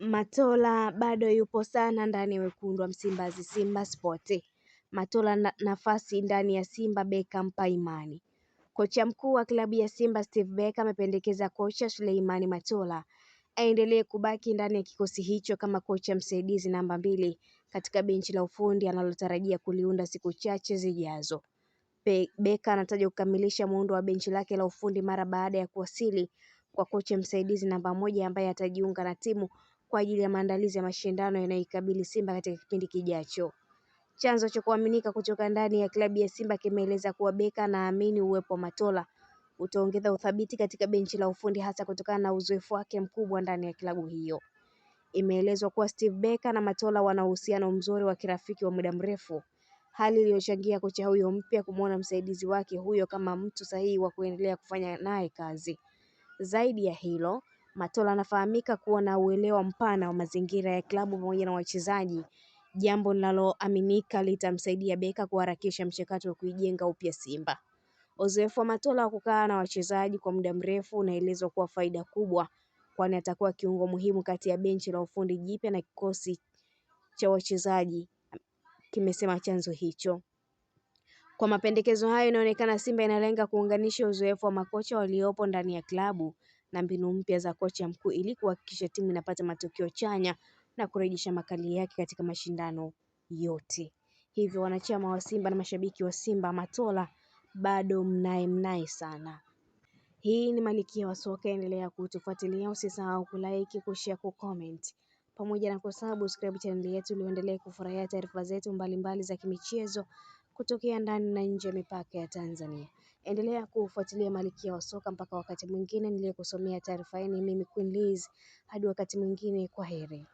Matola bado yupo sana ndani ya wekundu wa Msimbazi Simba Sport. Matola nafasi ndani ya Simba Beka mpa imani. Kocha mkuu wa klabu ya Simba Steve Beka amependekeza kocha Suleimani Matola aendelee kubaki ndani ya kikosi hicho kama kocha msaidizi namba 2 katika benchi la ufundi analotarajia kuliunda siku chache zijazo. Beka anataja kukamilisha muundo wa benchi lake la ufundi mara baada ya kuwasili kwa kocha msaidizi namba 1 ambaye atajiunga na timu kwa ajili ya maandalizi ya mashindano yanayoikabili Simba katika kipindi kijacho. Chanzo cha kuaminika kutoka ndani ya klabu ya Simba kimeeleza kuwa Beka anaamini uwepo wa Matola utaongeza uthabiti katika benchi la ufundi hasa kutokana na uzoefu wake mkubwa ndani ya klabu hiyo. Imeelezwa kuwa Steve Beka na Matola wana uhusiano mzuri wa kirafiki wa muda mrefu, hali iliyochangia kocha huyo mpya kumuona msaidizi wake huyo kama mtu sahihi wa kuendelea kufanya naye kazi. Zaidi ya hilo, Matola anafahamika kuwa na uelewa mpana wa mazingira ya klabu pamoja na wachezaji, jambo linaloaminika litamsaidia Beka kuharakisha mchakato wa kuijenga upya Simba. Uzoefu wa Matola wa kukaa na wachezaji kwa muda mrefu unaelezwa kuwa faida kubwa, kwani atakuwa kiungo muhimu kati ya benchi la ufundi jipya na kikosi cha wachezaji, kimesema chanzo hicho. Kwa mapendekezo hayo, inaonekana Simba inalenga kuunganisha uzoefu wa makocha waliopo ndani ya klabu na mbinu mpya za kocha mkuu ili kuhakikisha timu inapata matokeo chanya na kurejesha makali yake katika mashindano yote. Hivyo wanachama wa Simba na mashabiki wa Simba, Matola bado mnaye sana. Hii ni Malkia wa Soka, endelea kutufuatilia, usisahau kulike, kushare, kucomment pamoja na kusubscribe channel yetu ili uendelee kufurahia taarifa zetu mbalimbali za kimichezo kutokea ndani na nje ya mipaka ya Tanzania. Endelea kufuatilia Malkia wa Soka mpaka wakati mwingine niliyekusomea taarifa hii ni mimi Queen Liz. Hadi wakati mwingine, kwaheri.